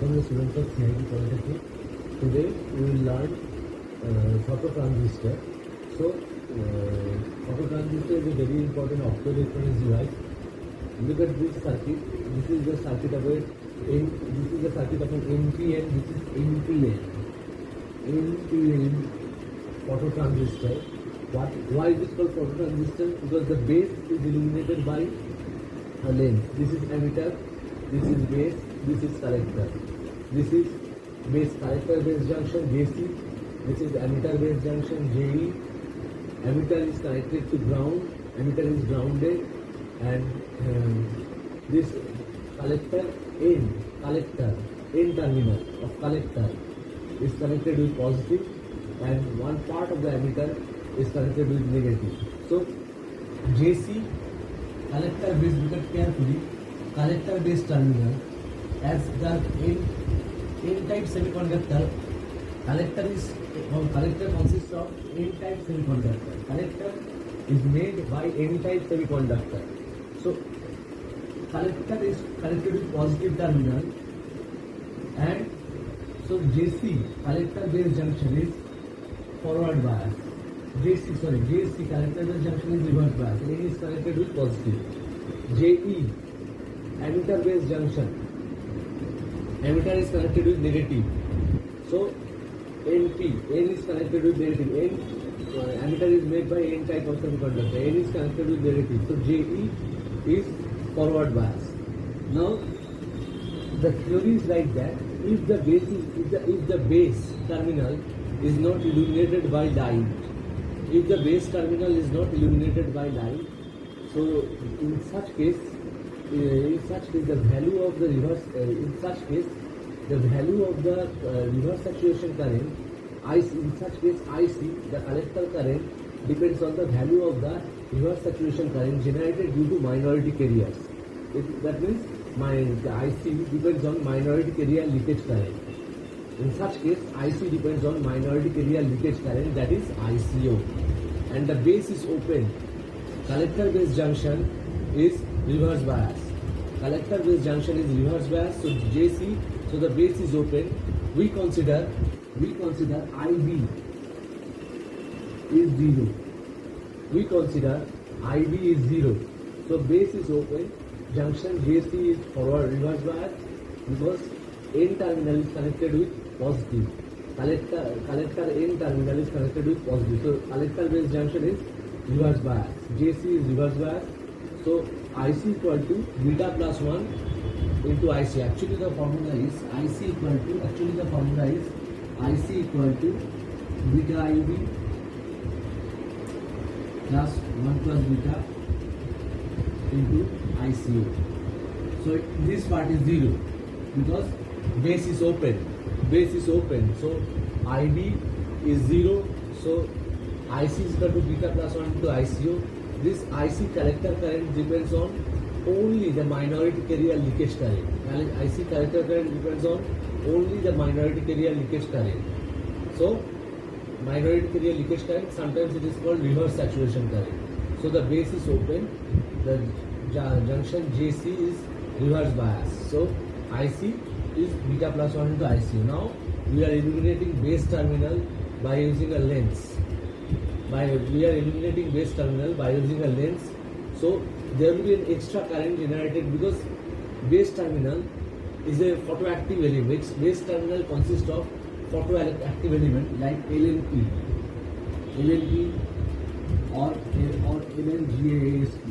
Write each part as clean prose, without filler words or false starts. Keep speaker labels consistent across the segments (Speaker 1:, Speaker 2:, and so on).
Speaker 1: Welcome the students of CIT Polytechnic. Today we will learn phototransistor. So phototransistor is a very important optoelectronics device. Look at this circuit. This is the circuit of an NPN. This is NPN. NPN phototransistor. Why is it called phototransistor? Because the base is illuminated by a lens. This is emitter. This is base. This is collector. This is base collector base junction JC. This is emitter base junction JE. Emitter is connected to ground. Emitter is grounded, and this collector N terminal of collector is connected with positive, and one part of the emitter is connected with negative. So JC collector base, look at carefully, collector base terminal as the N-type semiconductor. Collector consists of N-type semiconductor. Collector is made by N-type semiconductor. So collector is connected with positive terminal, and so JC collector base junction is forward bias. JC collector base junction is reverse bias. N is connected with positive. JE emitter base junction. Emitter is connected with negative. So N is connected with negative. Emitter is made by N type of semiconductor. N is connected with negative. So JE is forward bias. Now the theory is like that: if the base terminal is not illuminated by light, so in such case the value of the reverse saturation current IC, the collector current depends on the value of the reverse saturation current generated due to minority carriers. That means the IC depends on minority carrier leakage current. In such case, IC depends on minority carrier leakage current, that is ICO, and the base is open. Collector base junction is reverse bias. So JC, so the base is open. We consider IB is 0. So base is open. Junction JC is forward reverse bias because N terminal is connected with positive. Collector N terminal is connected with positive. So collector base junction is reverse bias. JC is reverse bias. So IC equal to beta plus 1 into IC. Actually the formula is IC equal to beta IB plus 1 plus beta into ICO. So this part is 0 because base is open. So IB is 0. So IC is equal to beta plus 1 into ICO. This IC collector current depends on only the minority carrier leakage current. IC collector current depends on only the minority carrier leakage current. So minority carrier leakage current, sometimes it is called reverse saturation current. So the base is open. The junction JC is reverse bias. So IC is beta plus 1 into ICO. Now we are illuminating base terminal by using a lens. So there will be an extra current generated because base terminal is a photoactive element. Base terminal consists of photoactive element like LNP or LNGASP.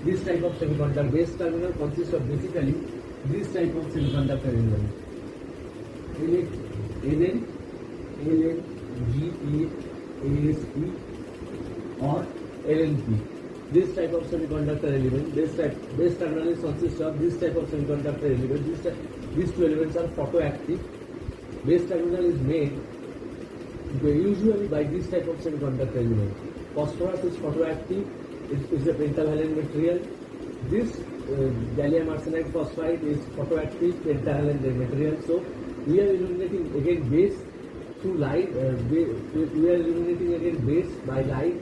Speaker 1: This type of semiconductor base terminal consists of basically this type of semiconductor element. LNGASP or LNP. This type of semiconductor element, base terminal consists of this type of semiconductor element. These two elements are photoactive. Base terminal is made usually by this type of semiconductor element. Phosphorus is photoactive. It is a pentavalent material. This gallium arsenide phosphide is photoactive pentavalent material. So we are illuminating again base through light. We are illuminating again base by light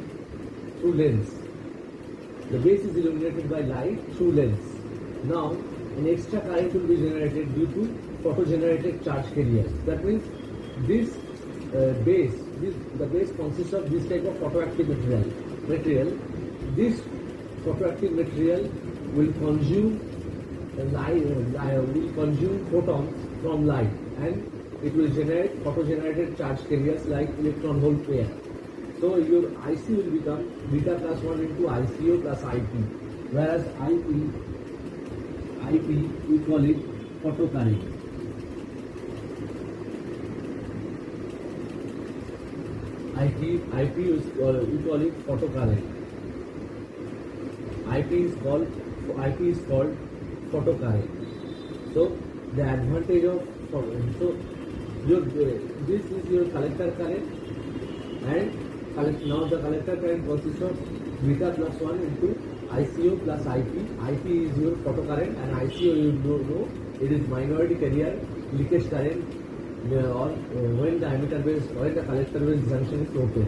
Speaker 1: through lens. The base is illuminated by light through lens. Now an extra current will be generated due to photogenerated charge carriers. That means this the base consists of this type of photoactive material. This photoactive material will consume photons from light, and it will generate photogenerated charge carriers like electron hole pair. So your IC will become beta plus 1 into ICO plus IP, whereas IP we call it photocurrent. IP is we call it photocurrent. IP is called photocurrent. So the advantage of this is your collector current, and now the collector current consists of beta plus 1 into ICO plus IP. IP is your photocurrent, and ICO you know it is minority carrier leakage current, or when the emitter base or the collector base junction is open,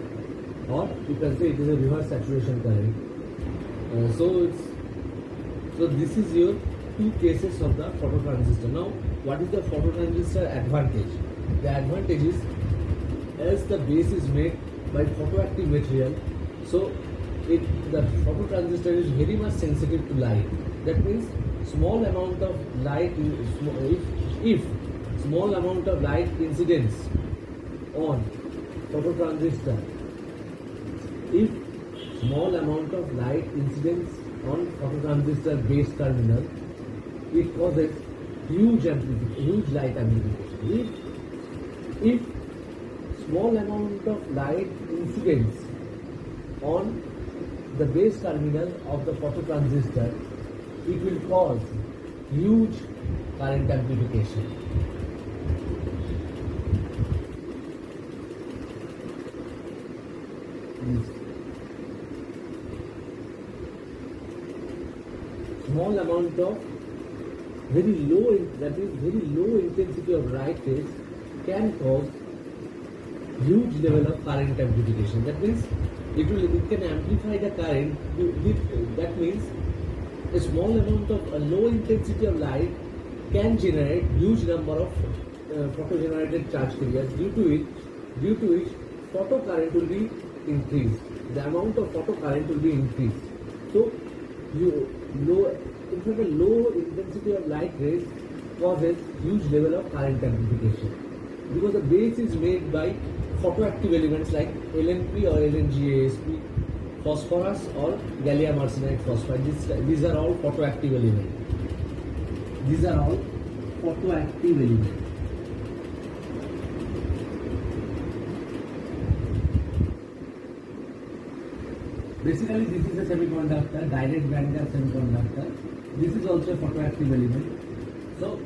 Speaker 1: or you can say it is a reverse saturation current. So this is your two cases of the phototransistor. Now, what is the phototransistor advantage? The advantage is, as the base is made by photoactive material, so the phototransistor is very much sensitive to light. That means small amount of light, if small amount of light incidence on phototransistor, if small amount of light incidence on phototransistor base terminal, it causes huge light amplification. If small amount of light incidence on the base terminal of the phototransistor, it will cause huge current amplification. Small amount of very low intensity of light rays can cause huge level of current amplification. That means it can amplify the current. That means a small amount of a low intensity of light can generate huge number of photogenerated charge carriers, due to which photocurrent will be increased. The amount of photocurrent will be increased. So low intensity of light rays causes huge level of current amplification, because the base is made by photoactive elements like LNP or LNGASP, phosphorus or gallium arsenide phosphide. These are all photoactive elements. Basically, this is a semiconductor, direct band gap semiconductor. This is also a photoactive element. So,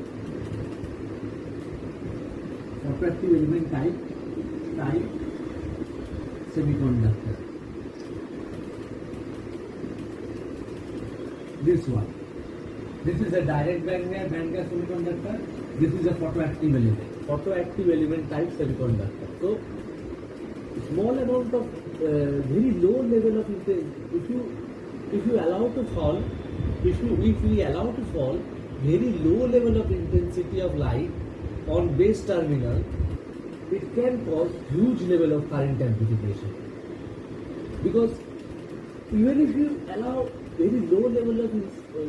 Speaker 1: photoactive element type semiconductor. This one. This is a direct band gap semiconductor. This is a photoactive element. Photoactive element type semiconductor. So, small amount of very low level of intensity. If we allow to fall very low level of intensity of light on base terminal, it can cause huge level of current amplification. Because even if you allow very low level of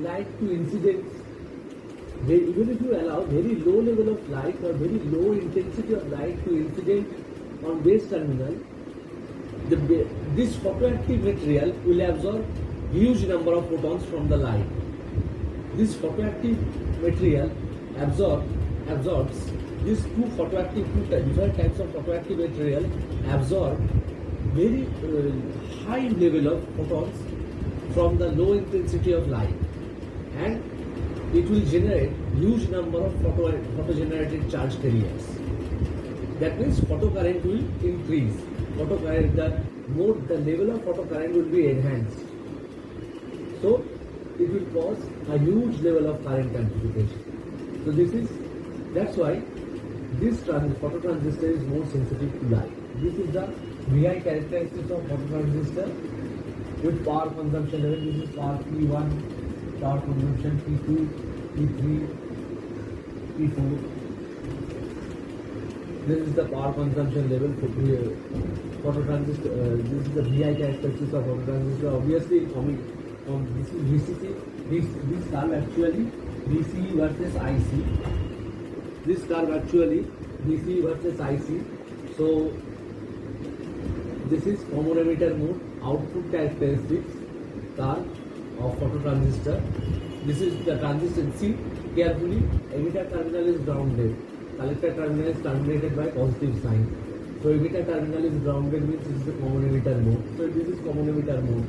Speaker 1: light to incidence, even if you allow very low level of light or very low intensity of light to incident on base terminal, this photoactive material will absorb huge number of photons from the light. This photoactive material absorbs these different types of photoactive material absorb very high level of photons from the low intensity of light, and it will generate huge number of photogenerated charge carriers. That means photocurrent will increase. The level of photocurrent will be enhanced. So it will cause a huge level of current amplification. So that's why this phototransistor is more sensitive to light. This is the VI characteristics of phototransistor with power consumption level. This is power P1, power consumption P2, P3, P4. This is the power consumption level for phototransistor. This is the VI characteristics of phototransistor. Obviously, this is VCC. This curve actually VCE versus IC. This curve actually VCE versus IC. So this is common emitter mode output characteristics curve of phototransistor. This is the transistor. See carefully, emitter terminal is grounded. Collector terminal is terminated by positive sign. So emitter terminal is grounded means this is the common emitter mode. So this is common emitter mode.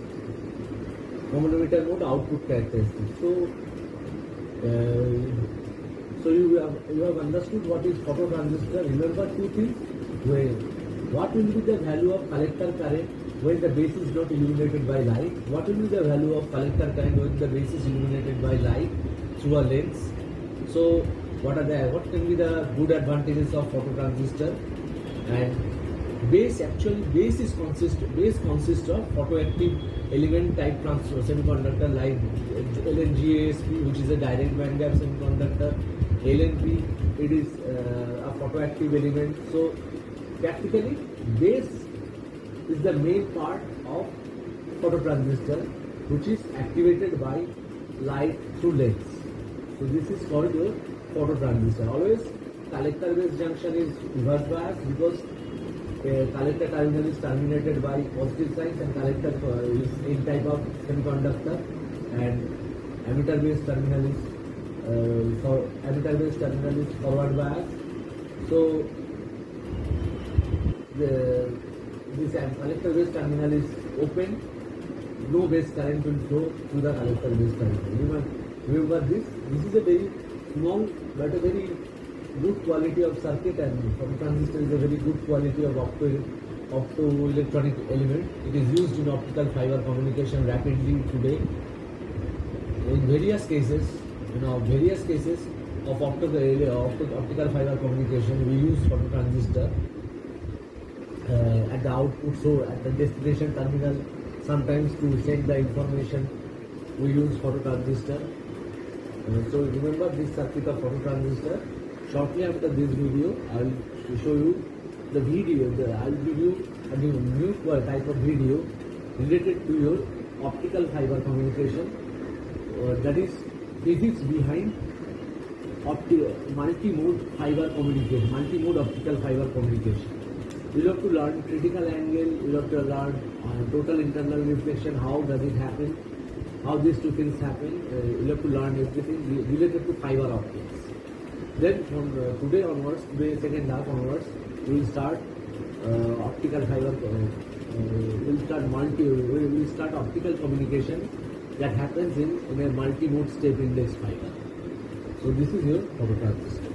Speaker 1: Common emitter mode output characteristics. So you have understood what is phototransistor. Remember two things. What will be the value of collector current when the base is not illuminated by light? What will be the value of collector current when the base is illuminated by light through a lens? So what can be the good advantages of phototransistor? And base consists of photoactive element type semiconductor like LNGASP, which is a direct band gap semiconductor. LNP, it is a photoactive element. So practically base is the main part of phototransistor, which is activated by light through lens. So this is called your phototransistor. Always collector base junction is reverse bias because collector terminal is terminated by positive signs and collector is N type of semiconductor, and emitter base terminal is forward bias. So this collector base terminal is open, no base current will flow through the collector base terminal. Remember this is a very small but a very good quality of circuit, and phototransistor is a very good quality of optoelectronic element. It is used in optical fiber communication rapidly today. In various cases of optical fiber communication, we use phototransistor at the output, so at the destination terminal. Sometimes to send the information, we use phototransistor. So remember this circuit of phototransistor. Shortly after this video, I will show you the video. I will give you a new type of video related to your optical fiber communication. That is physics behind multi-mode fiber communication, multi-mode optical fiber communication. You have to learn critical angle. You have to learn total internal reflection. How does it happen? How these two things happen? You have to learn everything related to fiber optics. Then from today onwards, second half onwards, we will start optical fiber. We will start optical communication that happens in a multi-mode step index fiber. So this is your phototransistor.